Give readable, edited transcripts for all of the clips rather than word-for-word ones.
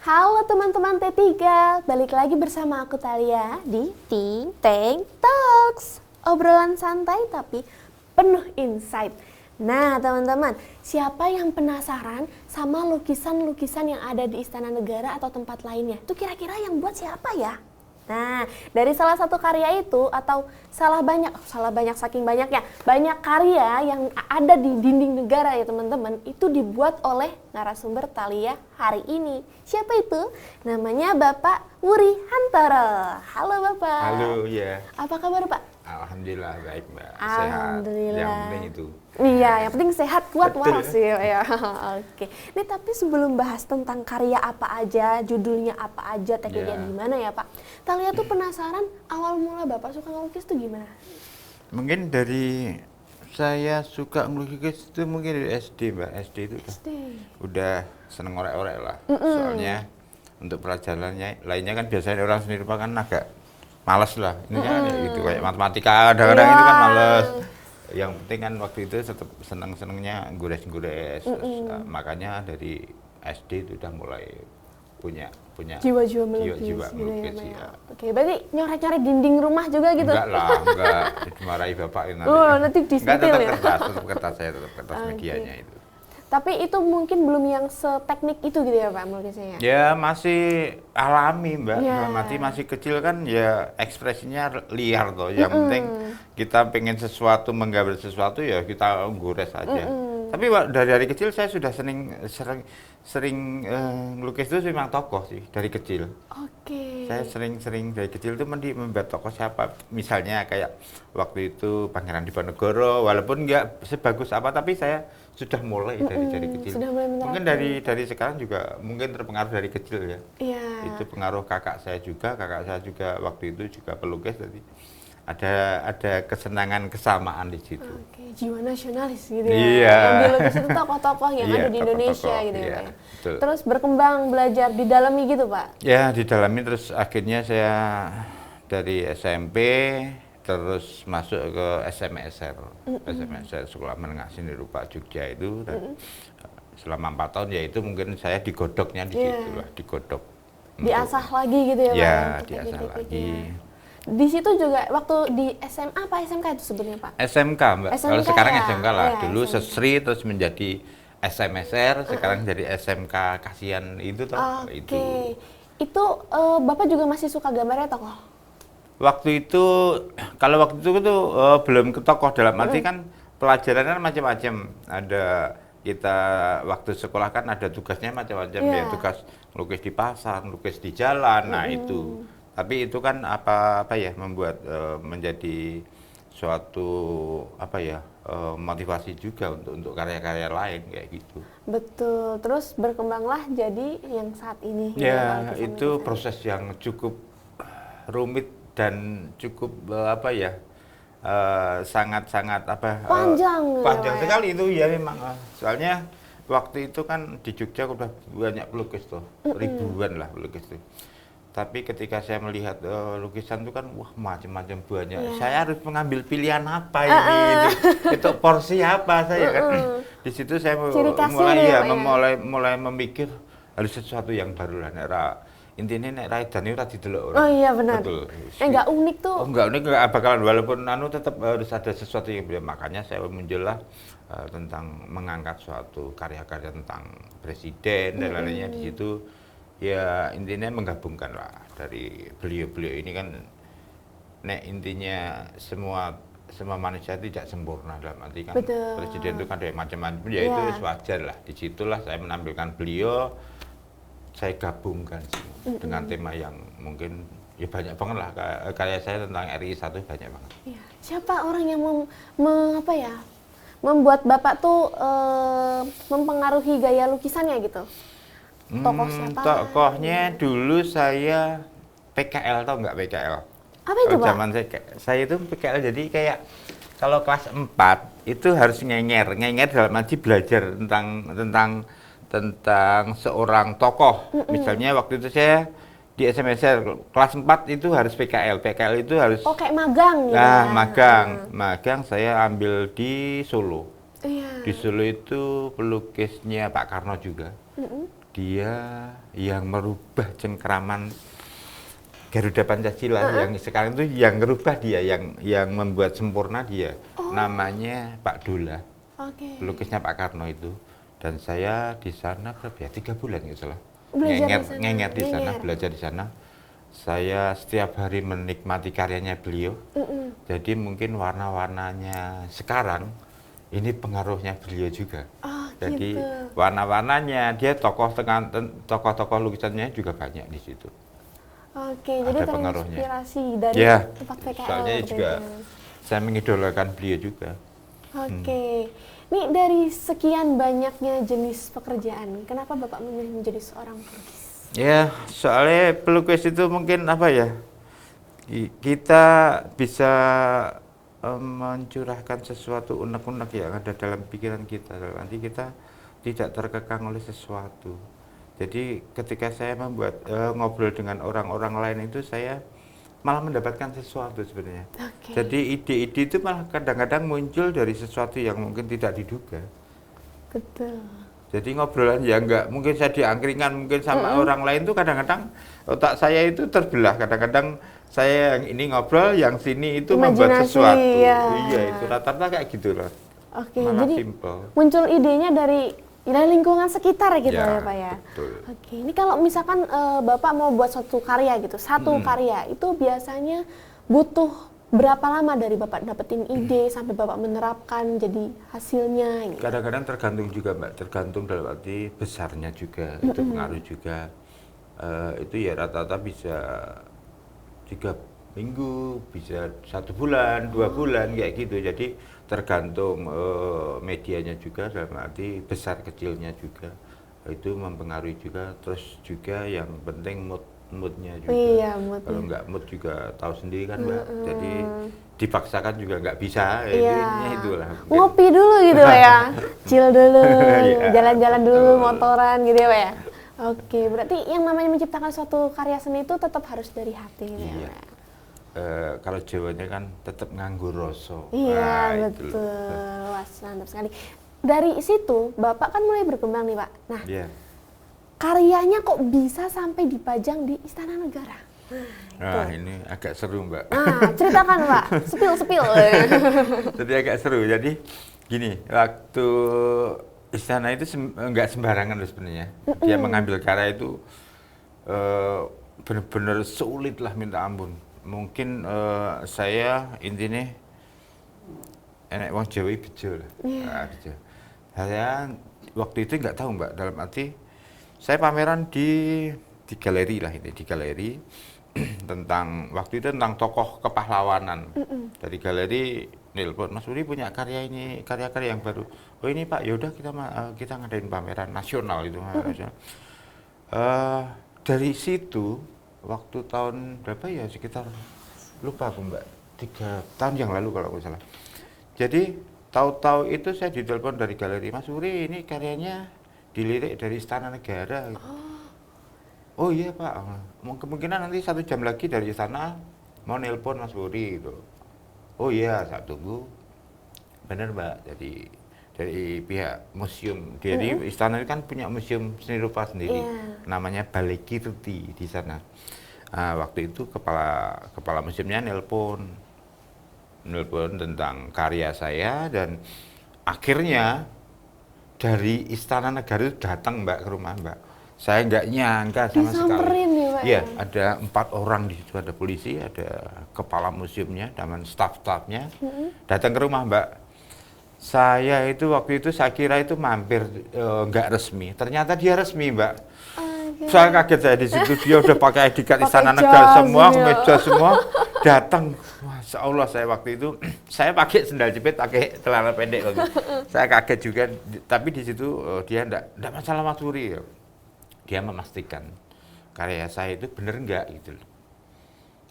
Halo teman-teman T3, balik lagi bersama aku Thalia di Think Tank Talks. Obrolan santai tapi penuh insight. Nah teman-teman, siapa yang penasaran sama lukisan-lukisan yang ada di Istana Negara atau tempat lainnya? Itu kira-kira yang buat siapa ya? Nah, dari salah satu karya itu atau salah banyak saking banyaknya, banyak karya yang ada di dinding negara ya teman-teman, itu dibuat oleh narasumber Thalia hari ini. Siapa itu? Namanya Bapak Wuri Hantoro. Halo Bapak. Halo, ya. Apa kabar Pak? Alhamdulillah baik Mbak. Alhamdulillah. Sehat. Yang penting itu. Iya, yang penting sehat, kuat, Betul. waras ya. Oke. Nih tapi sebelum bahas tentang karya apa aja, judulnya apa aja, tekniknya gimana ya Pak? Thalia tuh penasaran awal mula Bapak suka ngelukis tuh gimana? Mungkin dari saya suka melukis itu mungkin dari SD Mbak. SD itu udah seneng orek-orek lah. Soalnya untuk pelajarannya lainnya kan biasanya orang seni rupa kan agak males lah. Ini kan gitu kayak matematika kadang-kadang itu kan males. Yang penting kan waktu itu tetap seneng-senengnya gores-gores. Makanya dari SD itu udah mulai punya jiwa-jiwa melukis, jiwa gitu melukis ya, ya. Oke, berarti nyoret-nyoret dinding rumah juga gitu? Enggak lah, enggak dimarahi bapak nanti. Oh, nanti disentil ya? Tetap kertas saya, tetap kertas medianya itu. Tapi itu mungkin belum yang seteknik itu gitu ya Pak melukisnya? Ya masih alami Mbak, Ya. masih kecil kan ya ekspresinya liar toh. Yang penting kita pengen sesuatu, menggambar sesuatu ya kita gores aja. Tapi dari kecil saya sudah sering ngelukis itu memang tokoh sih dari kecil. Oke. Saya sering dari kecil itu membuat tokoh siapa. Misalnya kayak waktu itu Pangeran Diponegoro, walaupun nggak sebagus apa, tapi saya sudah mulai dari kecil. Sudah mulai Mungkin dari sekarang juga mungkin terpengaruh dari kecil ya. Iya. Itu pengaruh kakak saya juga waktu itu juga pelukis, jadi ada kesenangan kesamaan di situ. Oke, jiwa nasionalis gitu ya. Iya. Yang dilukis itu tokoh-tokoh yang Iya, ada di Indonesia tokoh-tokoh, gitu ya iya, Pak. betul. Terus berkembang belajar di dalami gitu Pak. Ya, didalami terus akhirnya saya dari SMP terus masuk ke SMSR, SMSR Sekolah Menengah Seni Rupa Jogja itu. Dan selama 4 tahun ya itu mungkin saya digodoknya di situ lah, digodok. Diasah lagi gitu ya Pak. Ya, untuk diasah teknik-tekniknya. lagi. Di situ juga waktu di SMA apa SMK itu sebenarnya Pak? SMK Mbak, SMK kalau sekarang ya? SMK lah, Ya, dulu SMK. Sesri terus menjadi SMSR, sekarang jadi SMK Kasihan itu toh. Oke. Itu Bapak juga masih suka gambarnya tokoh? Waktu itu, kalau waktu itu tuh belum ke tokoh, dalam arti kan pelajarannya macam-macam. Ada kita waktu sekolah kan ada tugasnya macam-macam ya, tugas melukis di pasar, melukis di jalan, nah itu. Tapi itu kan apa ya membuat menjadi suatu motivasi juga untuk karya-karya lain kayak gitu. Betul. Terus berkembanglah jadi yang saat ini. Ya, itu proses yang cukup rumit dan cukup sangat-sangat panjang sekali itu ya memang. Soalnya waktu itu kan di Jogja udah banyak pelukis tuh, ribuan lah pelukis tuh. Tapi ketika saya melihat lukisan itu kan wah macam-macam banyak. Saya harus mengambil pilihan apa ini itu porsi apa saya kan. Di situ saya mulai memikir harus sesuatu yang baru lah. Intinya nek Raidan itu tadi delok orang. Oh iya benar. Betul. Enggak unik tuh. Oh, enggak unik, enggak bakalan, walaupun tetap harus ada sesuatu yang berbeda. Makanya saya muncullah tentang mengangkat suatu karya-karya tentang presiden dan lainnya di situ. Ya intinya menggabungkan lah dari beliau-beliau ini kan, nek intinya semua manusia tidak sempurna, dalam arti kan presiden itu kan ada macam-macam, ya itu wajar lah. Disitulah saya menampilkan beliau, saya gabungkan dengan tema yang mungkin ya banyak banget lah, karya saya tentang RI 1 banyak banget. Iya. Siapa orang yang membuat Bapak tuh mempengaruhi gaya lukisannya gitu? Tokoh siapa? Tokohnya dulu saya PKL, tau nggak PKL? Apa itu Pak? Zaman saya itu PKL, jadi kayak kalau kelas 4 itu harus ngenger dalam arti belajar tentang seorang tokoh. Misalnya waktu itu saya di SMSR kelas 4 itu harus PKL itu harus kayak magang gitu. Nah, magang saya ambil di Solo. Iya. Di Solo itu pelukisnya Pak Karno juga. dia yang merubah cengkraman Garuda Pancasila yang sekarang itu yang merubah dia, yang membuat sempurna dia. Namanya Pak Dola, pelukisnya Pak Karno itu. Dan saya di sana berapa ya? 3 bulan nggak salah. Ngenget di sana, belajar di sana. Saya setiap hari menikmati karyanya beliau. Jadi mungkin warna-warnanya sekarang ini pengaruhnya beliau juga. Jadi warna-warnanya dia tokoh-tokoh lukisannya juga banyak di situ. Oke, jadi terinspirasi dari tempat PKL. Soalnya juga saya mengidolakan beliau juga. Oke, ini dari sekian banyaknya jenis pekerjaan, kenapa Bapak memilih menjadi seorang pelukis? Ya, soalnya pelukis itu mungkin apa ya, kita bisa mencurahkan sesuatu unek-unek yang ada dalam pikiran kita. Nanti kita tidak terkekang oleh sesuatu. Jadi ketika saya membuat ngobrol dengan orang-orang lain itu saya malah mendapatkan sesuatu sebenarnya. Jadi ide-ide itu malah kadang-kadang muncul dari sesuatu yang mungkin tidak diduga. Betul. Jadi ngobrolan ya enggak, mungkin saya diangkringan mungkin sama orang lain tuh kadang-kadang otak saya itu terbelah. Kadang-kadang saya yang ini ngobrol, yang sini itu membuat sesuatu. Iya, itu rata-rata kayak gitu loh. Malah jadi simple. Muncul idenya dari lingkungan sekitar gitu ya Pak ya. Betul. Oke, ini kalau misalkan Bapak mau buat suatu karya gitu, satu karya itu biasanya butuh berapa lama dari Bapak dapetin ide sampai Bapak menerapkan jadi hasilnya? Gitu. Kadang-kadang tergantung juga Mbak, tergantung dalam arti besarnya juga, itu pengaruh juga. Itu ya rata-rata bisa 3 minggu, bisa 1 bulan, 2 bulan kayak gitu. Jadi tergantung medianya juga, dalam arti besar kecilnya juga itu mempengaruhi juga. Terus juga yang penting moodnya juga. Kalau nggak mood juga tahu sendiri kan Mbak. Jadi dipaksakan juga nggak bisa. Itulah. Ngopi dulu gitu ya, chill dulu, jalan-jalan dulu, motoran gitu ya Pak ya. Oke, berarti yang namanya menciptakan suatu karya seni itu tetap harus dari hati gitu ya Pak. Kalau Jawanya kan tetap nganggur rasa. Iya, betul. Wah, mantap sekali. Dari situ Bapak kan mulai berkembang nih Pak. Nah, karyanya kok bisa sampai dipajang di Istana Negara? Ini agak seru Mbak. Ceritakan Pak, spill. Jadi agak seru. Jadi gini, waktu istana itu nggak sembarangan loh sebenarnya. Dia mengambil karya itu benar-benar sulit lah minta ampun. Mungkin saya intinya enak wong Jawa bejo lah. Bejo. Saya waktu itu nggak tahu Mbak, dalam arti saya pameran di galeri lah ini, di galeri tentang waktu itu tentang tokoh kepahlawanan. Dari galeri nelpon, Mas Uri punya karya ini, karya-karya yang baru. Oh ini Pak, yaudah kita ngadain pameran nasional itu. Dari situ waktu tahun berapa ya, sekitar lupa aku Mbak, 3 tahun yang lalu kalau nggak salah. Jadi tahu-tahu itu saya ditelepon dari galeri, Mas Uri ini karyanya dilirik dari Istana Negara. Oh iya Pak, kemungkinan nanti 1 jam lagi dari istana mau nelpon Mas Uri gitu. Oh iya, saya tunggu. Benar Mbak, jadi dari pihak museum, jadi istana itu kan punya museum seni rupa sendiri, namanya Balai Kirti di sana. Waktu itu kepala museumnya nelpon tentang karya saya, dan akhirnya dari Istana Negara itu datang Mbak ke rumah Mbak. Saya nggak nyangka sama sekali. Iya, ada 4 orang di situ, ada polisi, ada kepala museumnya, dan staf-stafnya datang ke rumah Mbak. Saya itu waktu itu saya kira itu mampir nggak resmi, ternyata dia resmi Mbak. Saya kaget saya di situ, dia udah pakai ID card Istana Negara semua, kemeja semua, datang. Masya Allah, saya waktu itu saya pakai sendal jepit, pakai celana pendek lagi. Saya kaget juga, tapi di situ dia enggak masalah Mas Uri. Dia memastikan karya saya itu bener enggak gitu loh.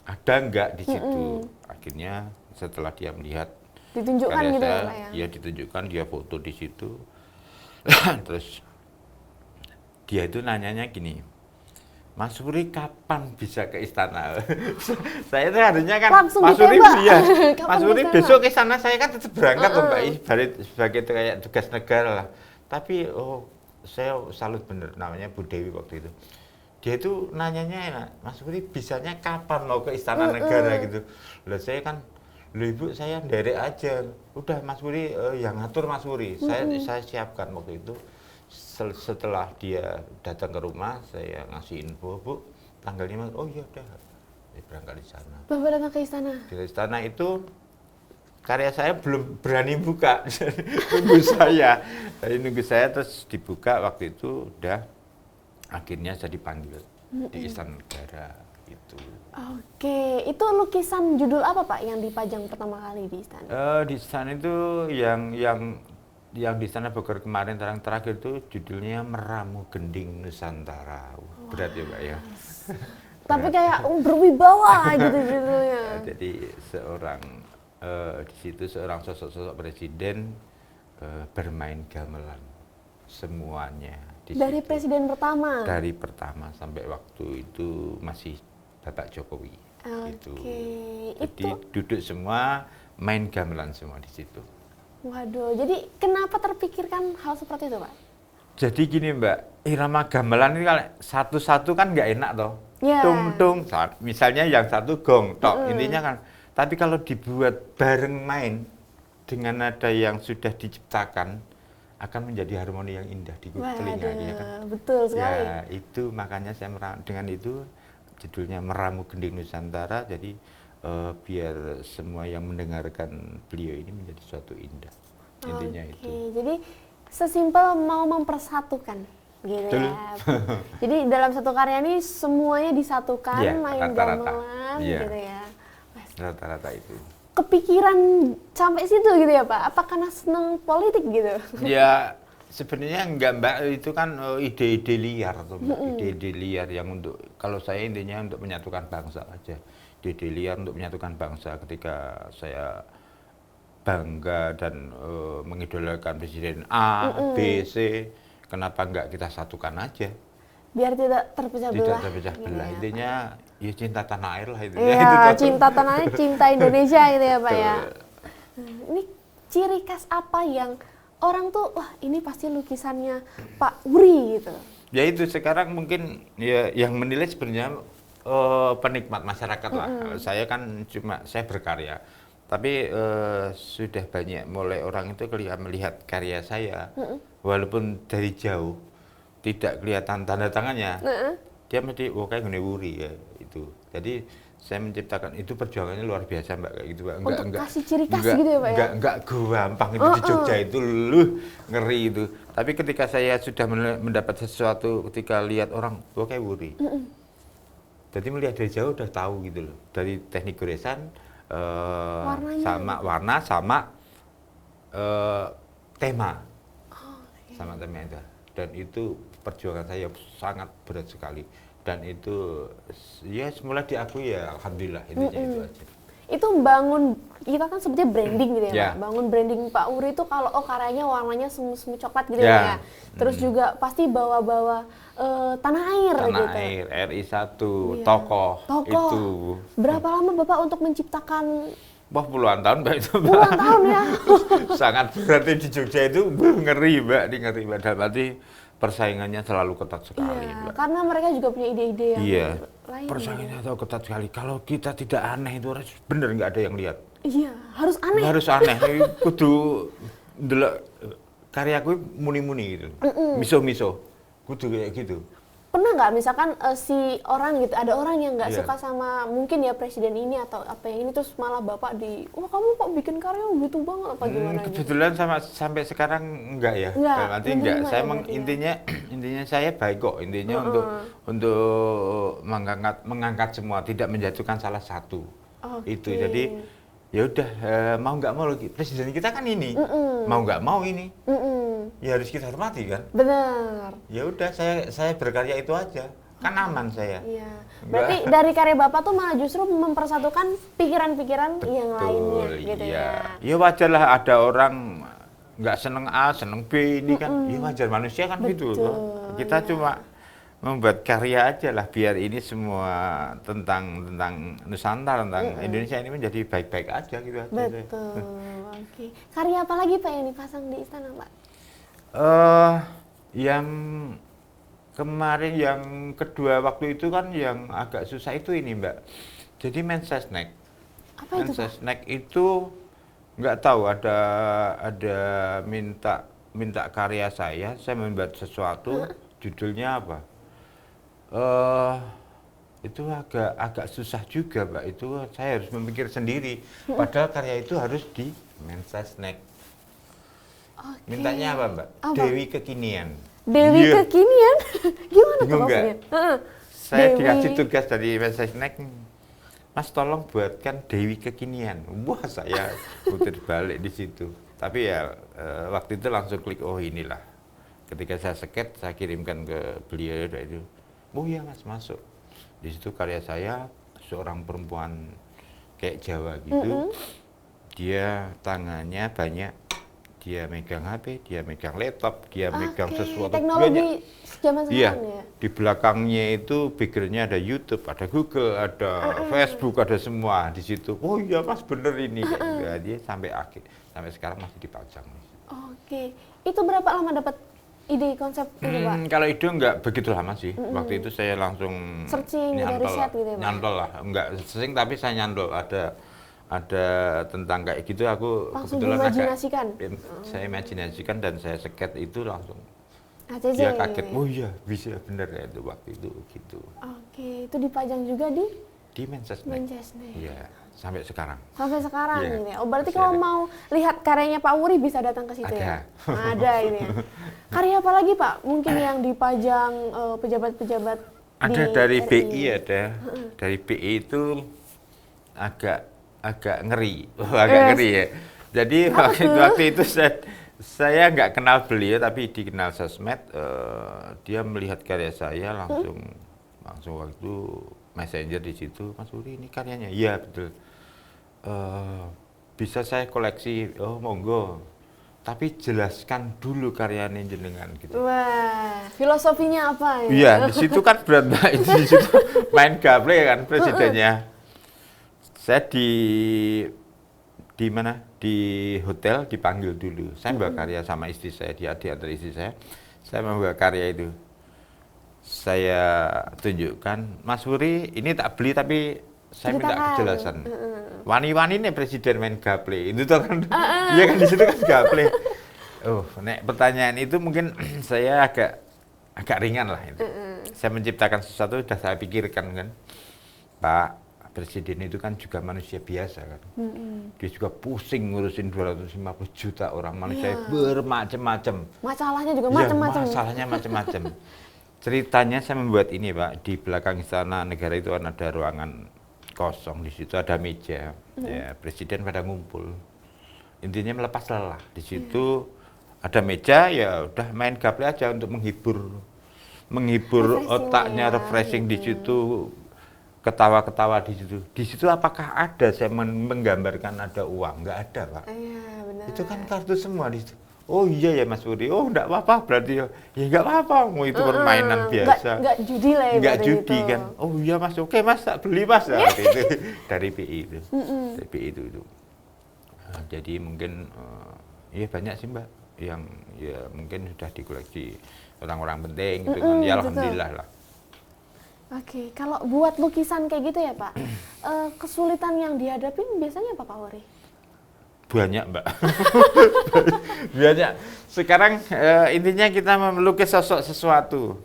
Ada enggak di situ. Akhirnya setelah dia melihat ditunjukkan karya gitu saya, ya Pak ya? Iya ditunjukkan, dia foto di situ. Terus dia itu nanyanya gini, Mas Uri kapan bisa ke istana? Saya itu harusnya kan langsung Mas Uri ya, Mas Uri besok ke istana, saya kan tetap berangkat Mbak, sebagai kayak tugas negara lah. Tapi saya salut bener, namanya Bu Dewi waktu itu. Dia itu nanyanya enak, Mas Wuri bisanya kapan mau ke Istana Negara gitu. Lah saya kan, loh Ibu saya nderek aja. Udah Mas Wuri yang ngatur Mas Wuri. Saya siapkan waktu itu. Setelah dia datang ke rumah, saya ngasih info, Bu, tanggalnya oh iya udah. Saya berangkat di sana. Bapak datang ke istana. Di istana itu karya saya belum berani buka, nunggu saya. Jadi nunggu saya terus dibuka waktu itu udah akhirnya saya dipanggil di Istana Negara itu. Oke, itu lukisan judul apa Pak yang dipajang pertama kali di istana? Di istana itu yang di Istana Bogor kemarin terakhir itu judulnya Meramu Gending Nusantara. Berat ya Pak ya. Tapi kayak berwibawa gitu judulnya. Jadi di situ seorang sosok presiden bermain gamelan semuanya. Dari situ. presiden pertama? Dari pertama sampai waktu itu masih Bapak Jokowi. Oke, Jadi duduk semua main gamelan semua di situ. Waduh, jadi kenapa terpikirkan hal seperti itu Pak? Jadi gini Mbak, irama gamelan ini kalau satu-satu kan nggak enak toh. Yeah. Tung-tung, misalnya yang satu gong, tok, intinya kan. Tapi kalau dibuat bareng main dengan nada yang sudah diciptakan, akan menjadi harmoni yang indah di telinga. Ya kan? Betul sekali. Ya itu makanya saya dengan itu judulnya Meramu Gending Nusantara. Jadi biar semua yang mendengarkan beliau ini menjadi suatu indah. Intinya itu. Jadi sesimpel mau mempersatukan. Gitu ya. Jadi dalam satu karya ini semuanya disatukan, ya, main gamelan gitu ya. Rata-rata itu. Kepikiran sampai situ gitu ya Pak? Apa karena seneng politik gitu? Ya sebenarnya enggak Mbak, itu kan ide-ide liar tuh, ide-ide liar yang untuk, kalau saya intinya untuk menyatukan bangsa aja. Ide-ide liar untuk menyatukan bangsa ketika saya bangga dan mengidolakan Presiden A, B, C, kenapa enggak kita satukan aja? Biar tidak terpecah belah. Tidak terpecah belah. Ya, intinya ya cinta tanah air lah itu. Iya, cinta tanah air, cinta Indonesia gitu ya Pak ya. Ini ciri khas apa yang orang tuh, wah ini pasti lukisannya Pak Wuri gitu? Ya itu sekarang mungkin ya yang menilai sebenarnya penikmat masyarakat lah. Saya kan saya berkarya. Tapi sudah banyak mulai orang itu melihat karya saya, walaupun dari jauh tidak kelihatan tanda tangannya, dia mesti kayak gini Wuri ya itu. Jadi saya menciptakan itu, perjuangannya luar biasa Mbak, kayak gitu Mbak. Untuk kasih ciri khas gitu ya Pak ya? Enggak gampang itu di Jogja itu ngeri itu. Tapi ketika saya sudah mendapat sesuatu, ketika lihat orang kayak Wuri. Jadi melihat dari jauh udah tahu gitu loh. Dari teknik goresan, sama warna sama tema. Sama tema itu. Dan itu perjuangan saya sangat berat sekali. Dan itu ya semula diakui ya alhamdulillah, intinya itu aja. Itu bangun, kita kan sebutnya branding gitu ya, Yeah. Pak. Bangun branding Pak Wuri itu kalau karyanya warnanya semu-semu coklat gitu ya. Terus juga pasti bawa-bawa tanah air Tanah gitu. air, RI1, tokoh itu. Berapa lama Bapak untuk menciptakan? Wah puluhan tahun Mbak itu Mbak. Puluhan tahun ya. Sangat berat di Jogja itu, ngeri Mbak, ngeri Mbak. Dan berarti persaingannya selalu ketat sekali Mbak. Karena mereka juga punya ide-ide yang lain. Persaingannya selalu ketat sekali. Kalau kita tidak aneh itu bener nggak ada yang lihat. Iya, harus aneh. Harus aneh. Kudu ndelok karyaku muni-muni gitu. Miso-miso. Kudu kayak gitu. Pernah nggak misalkan si orang gitu, ada orang yang nggak Iya. suka sama mungkin ya presiden ini atau apa yang ini, terus malah Bapak wah kamu kok bikin karya gitu banget apa gimana gitu? Kebetulan sampai sekarang enggak ya. Nanti enggak. Saya intinya saya baik kok. Intinya untuk mengangkat semua, tidak menjatuhkan salah satu. Itu. Jadi ya udah mau nggak mau presiden kita kan ini. Mau nggak mau ini. Ya harus kita hormati kan. Benar. Ya udah saya berkarya itu aja. Kan aman saya. Iya. Berarti dari karya Bapak tuh malah justru mempersatukan pikiran-pikiran yang lainnya gitu ya. Ya wajar lah ada orang nggak seneng A, seneng B ini kan. Ya wajar, manusia kan gitu. Kita cuma membuat karya aja lah biar ini semua tentang Nusantara, tentang Indonesia ini menjadi baik-baik aja gitu aja. Betul. Oke. Karya apa lagi Pak yang dipasang di istana Pak? Yang kemarin yang kedua waktu itu kan yang agak susah itu ini Mbak. Jadi Mensesnek. Apa itu, Pak? Mensesnek itu nggak tahu ada minta karya saya membuat sesuatu, judulnya apa? eh itu agak susah juga Mbak, itu saya harus memikir sendiri. Padahal karya itu harus di Mensesnek. Oke. Mintanya apa Mbak? Apa? Dewi Kekinian. Dewi Iya. Kekinian? Gimana tuh Bingung nggak? maksudnya? Heeh. Saya Dewi. dikasih tugas dari Mensesnek, Mas tolong buatkan Dewi Kekinian. Wah saya putar balik di situ. Tapi ya waktu itu langsung klik, oh inilah. Ketika saya sket, saya kirimkan ke beliau itu. Oh iya Mas, masuk. Di situ karya saya seorang perempuan kayak Jawa gitu. Dia tangannya banyak, dia megang HP, dia megang laptop, dia megang Oke, sesuatu teknologi zaman Iya, sekarang ya. di belakangnya itu backgroundnya ada YouTube, ada Google, ada Facebook, ada semua di situ. Oh iya Mas, bener ini. Kayak gitu. Dia sampai akhir, sampai sekarang masih dipajang. Oke, itu berapa lama dapat ide konsep itu, Pak? Kalau itu enggak begitu lama sih. Waktu itu saya langsung Searching gitu, riset gitu ya, Pak? nyantol lah. Enggak sering tapi saya nyantol. Ada tentang kayak gitu, aku Langsung kebetulan diimajinasikan? saya imajinasikan dan saya sket itu langsung. ACC Dia ini. kaget, oh iya bisa bener ya itu waktu itu gitu. Oke, itu dipajang juga di Di Mensesnek. Mensesnek. Iya, sampai sekarang. Sampai sekarang Iya, ini ya. Oh, berarti masih kalau ada. mau lihat karyanya Pak Wuri bisa datang ke situ ya? Ada. Ada ini ya. Karya apa lagi, Pak? Mungkin yang dipajang pejabat-pejabat Ada di dari RI. BI ada. Dari BI itu agak ngeri. Agak Yes. ngeri ya. Jadi waktu itu saya nggak kenal beliau tapi dikenal sosmed. Dia melihat karya saya langsung waktu messenger di situ, Mas Wuri ini karyanya. Iya betul. Bisa saya koleksi. Oh monggo. Tapi jelaskan dulu karyanya jenengan gitu. Wah, filosofinya apa ya? Iya, di situ kan berat Mbak. Di situ main gaple kan presidennya. Saya di mana? Di hotel dipanggil dulu. Saya membawa karya sama istri saya, di antara istri saya. Saya membawa karya itu. Saya tunjukkan, Mas Wuri, ini tak beli tapi saya minta Ceritakan. kejelasan. Wani-wani nih presiden main gaple. Itu tuh kan, iya kan di situ kan gaple. Oh, nek pertanyaan itu mungkin saya agak ringan lah itu. Saya menciptakan sesuatu sudah saya pikirkan kan. Pak, presiden itu kan juga manusia biasa kan. Dia juga pusing ngurusin 250 juta orang manusia Iya. bermacam-macam. Masalahnya juga Ya, macam-macam. masalahnya macam-macam. Ceritanya saya membuat ini Pak, di belakang istana negara itu kan ada ruangan kosong, di situ ada meja, ya presiden pada ngumpul. Intinya melepas lelah. Di situ ada meja, ya udah main gaple aja untuk menghibur Refreshing otaknya, ya, refreshing di situ, ketawa-ketawa di situ. Di situ apakah ada saya menggambarkan ada uang? Nggak ada Pak. Iya, benar. Itu kan kartu semua di situ. Oh iya ya Mas Wuri, oh enggak apa-apa berarti ya nggak apa-apa, mau itu permainan biasa. Nggak judi lah ya. Nggak berarti judi gitu. kan, oh iya Mas, oke Mas, tak beli Mas. Nah, waktu itu dari PI itu, dari PI itu. Nah, jadi mungkin ya banyak sih Mbak, yang ya mungkin sudah dikoleksi orang-orang penting gitu kan, ya alhamdulillah lah. Oke, kalau buat lukisan kayak gitu ya Pak, kesulitan yang dihadapi biasanya apa Pak Wuri? Banyak Mbak, banyak. Sekarang intinya kita melukis sosok sesuatu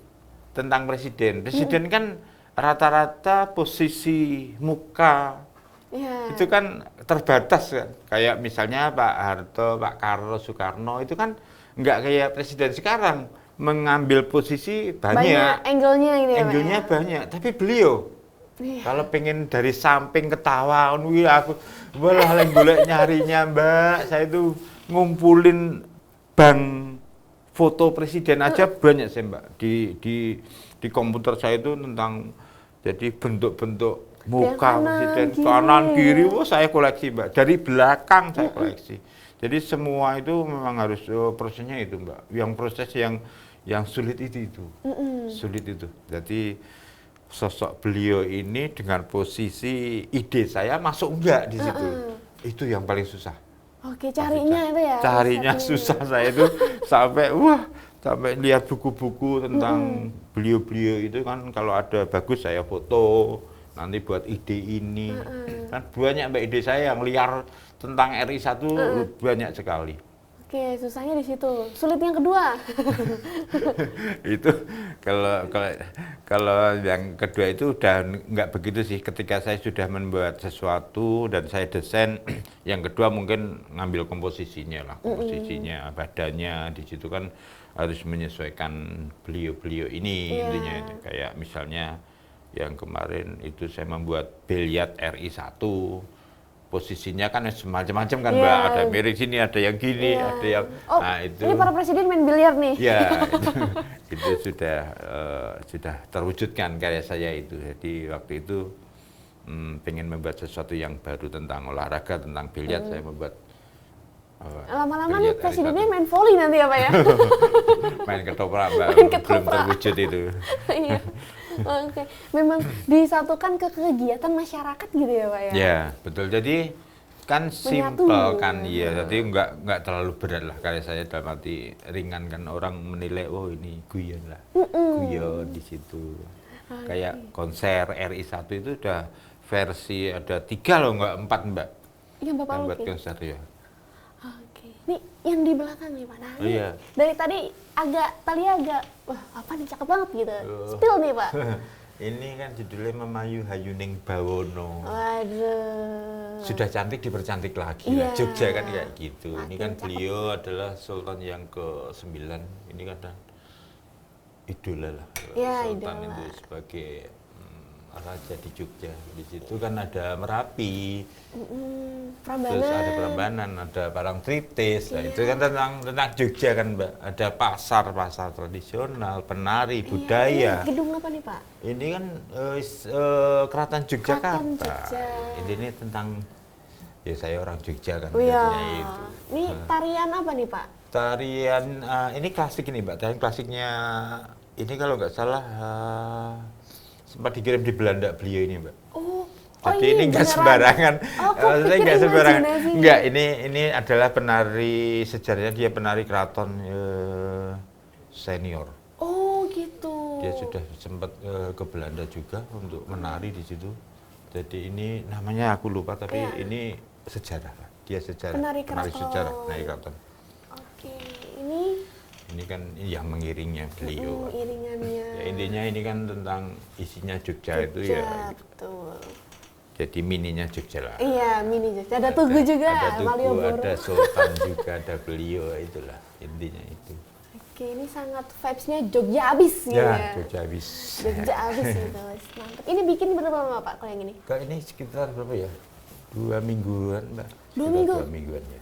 tentang presiden. Presiden kan rata-rata posisi muka Iya. itu kan terbatas kan. Kayak misalnya Pak Harto, Pak Karno, Soekarno itu kan nggak kayak presiden sekarang mengambil posisi banyak. angle-nya gitu ya Pak. Angle-nya ya? banyak, tapi beliau Iya. kalau pengen dari samping ketawa, wih aku malah lagi golek nyarinya Mbak. Saya itu ngumpulin bank foto presiden aja banyak sih Mbak di komputer saya itu tentang jadi bentuk-bentuk muka kanan, presiden kiri. kanan kiri. Wah saya koleksi Mbak, dari belakang saya koleksi. Jadi semua itu memang harus prosesnya itu Mbak. Yang proses yang sulit itu. Sulit itu. Jadi sosok beliau ini dengan posisi ide saya masuk enggak di situ. Itu yang paling susah. Oke, carinya itu ya. Carinya resepnya. susah saya itu sampai wah sampai lihat buku-buku tentang beliau-beliau itu kan, kalau ada bagus saya foto, nanti buat ide ini. Kan banyak Mbak ide saya yang liar tentang RI1 banyak sekali. Oke, susahnya di situ. Sulit yang kedua. Itu kalau yang kedua itu udah nggak begitu sih. Ketika saya sudah membuat sesuatu dan saya desain, yang kedua mungkin ngambil komposisinya lah, komposisinya, badannya di situ kan harus menyesuaikan beliau-beliau ini intinya itu. Kayak misalnya yang kemarin itu saya membuat Beliat RI1. Posisinya kan macam-macam kan Mbak, ada mirip sini, ada yang gini, ada yang nah itu. Ini para presiden main biliar nih. Ya, itu sudah terwujudkan karya saya itu. Jadi waktu itu pengen membuat sesuatu yang baru tentang olahraga, tentang biliar, saya membuat lama-lama nih presidennya main volley nanti ya Pak ya? Main ketoprak Mbak, belum terwujud itu. Iya. Oke, memang disatukan ke kegiatan masyarakat gitu ya Pak ya? Ya, betul. Jadi kan simple kan, ya. Jadi nggak terlalu berat lah karya saya, dalam arti ringan kan, orang menilai oh ini guyon lah, guyon di situ. Kayak konser RI1 itu udah versi ada 3 loh, nggak 4 Mbak. Yang Bapak yang buat lukis? konser ya. Oke, nih yang di belakang nih Pak. Nah, ini Iya. dari tadi Talia agak, wah apa nih cakep banget gitu. Spill nih Pak. Ini kan judulnya Memayu Hayuning Bawono. Waduh. Sudah cantik dipercantik lagi lah. Jogja kan kayak gitu. Ini kan beliau adalah Sultan yang ke-9. Ini kan idola lah. Ya, Sultan idola. itu sebagai raja di Jogja. Di situ kan ada Merapi. Prambanan. Terus ada Prambanan, ada Parangtritis. Nah, itu kan tentang Jogja kan Mbak. Ada pasar tradisional, penari, budaya. Ini gedung apa nih Pak? Ini kan Keraton Yogyakarta. Jogja. Ini tentang ya saya orang Jogja kan. Iya. jadinya itu. Ini tarian apa nih Pak? Tarian ini klasik ini Mbak. Tarian klasiknya ini kalau nggak salah sempat dikirim di Belanda beliau ini Mbak. Jadi ini nggak sembarangan. Maksudnya nggak sembarangan. Enggak, ini adalah penari, sejarahnya dia penari keraton senior. Oh gitu. Dia sudah sempat ke Belanda juga untuk menari di situ. Jadi ini namanya aku lupa, tapi ini sejarah. Dia sejarah. Penari Penari keraton. sejarah, penari keraton. Oke, ini kan yang mengiringnya beliau. iringannya. Ya, intinya ini kan tentang isinya Jogja itu ya. Betul. Jadi mininya Jogja lah. Iya, mini Jogja. Ada Tugu juga, Ada Tugu, Malioboro. ada Sultan juga, ada beliau, itulah intinya itu. Oke, ini sangat vibes-nya Jogja abis gitu Ya, ya. Jogja habis. Jogja abis gitu. Mantap. Ini bikin berapa lama Pak kalau yang ini? Kak ini sekitar berapa ya? 2 mingguan Mbak. 2 minggu? 2 mingguan ya.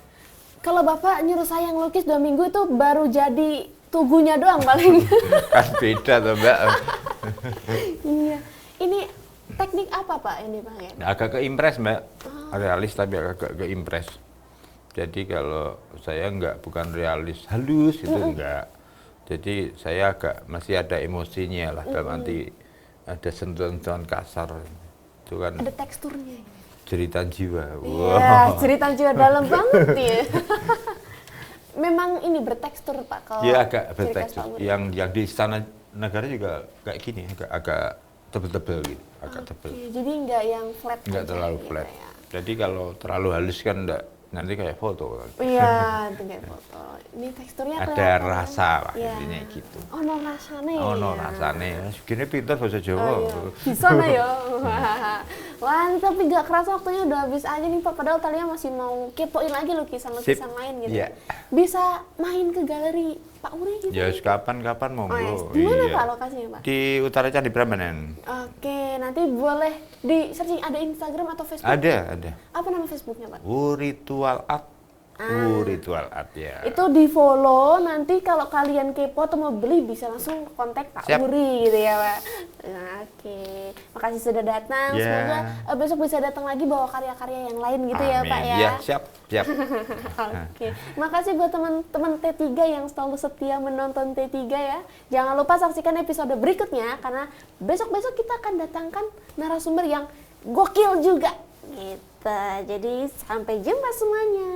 Kalau Bapak nyuruh saya ngelukis 2 minggu itu baru jadi tugunya doang paling. Kan beda tuh Mbak. Iya. Ini teknik apa Pak ini Pak ya? Agak ke impress Mbak. Realis tapi agak ke impress. Jadi kalau saya bukan realis halus itu enggak. Jadi saya masih ada emosinya lah, dalam arti ada sentuhan-sentuhan kasar. Itu kan Ada teksturnya ini. jeritan jiwa. Iya, cerita jiwa dalam banget ya. Memang ini bertekstur Pak kalau Iya agak ciri khas bertekstur. Pak Budi. Yang di Istana Negara juga kayak gini, agak tebel-tebel gitu, agak tebel. Oke, jadi nggak yang flat Enggak aja terlalu gitu flat. ya. Jadi kalau terlalu halus kan nanti kayak foto. Iya, itu kayak foto. Ini teksturnya Ada kelihatan. rasa lah Iya. intinya gitu. Ono rasane. Ono ya. rasane. Gini pintar bahasa Jawa. Oh, iya. Bisa nah ya. Wah, tapi nggak kerasa waktunya udah habis aja nih Pak. Padahal Talia masih mau kepoin lagi lukisan-lukisan lain gitu. Iya. Bisa main ke galeri Pak Uri gitu. Ya kapan-kapan monggo. Oh, di mana Iya. Pak lokasinya Pak? Di Utara Candi Prambanan. Oke, nanti boleh di searching, ada Instagram atau Facebook? Ada. Apa nama Facebooknya Pak? Ritual Art. Ritual Art ya. Itu di follow, nanti kalau kalian kepo atau mau beli bisa langsung kontak Pak Siap. Uri gitu ya Pak. Nah, oke, makasih sudah datang. Ya. Semoga besok bisa datang lagi bawa karya-karya yang lain gitu ya Pak ya. Iya, siap. Oke, makasih buat teman-teman T3 yang selalu setia menonton T3 ya. Jangan lupa saksikan episode berikutnya karena besok-besok kita akan datangkan narasumber yang gokil juga. Gitu. Jadi sampai jumpa semuanya.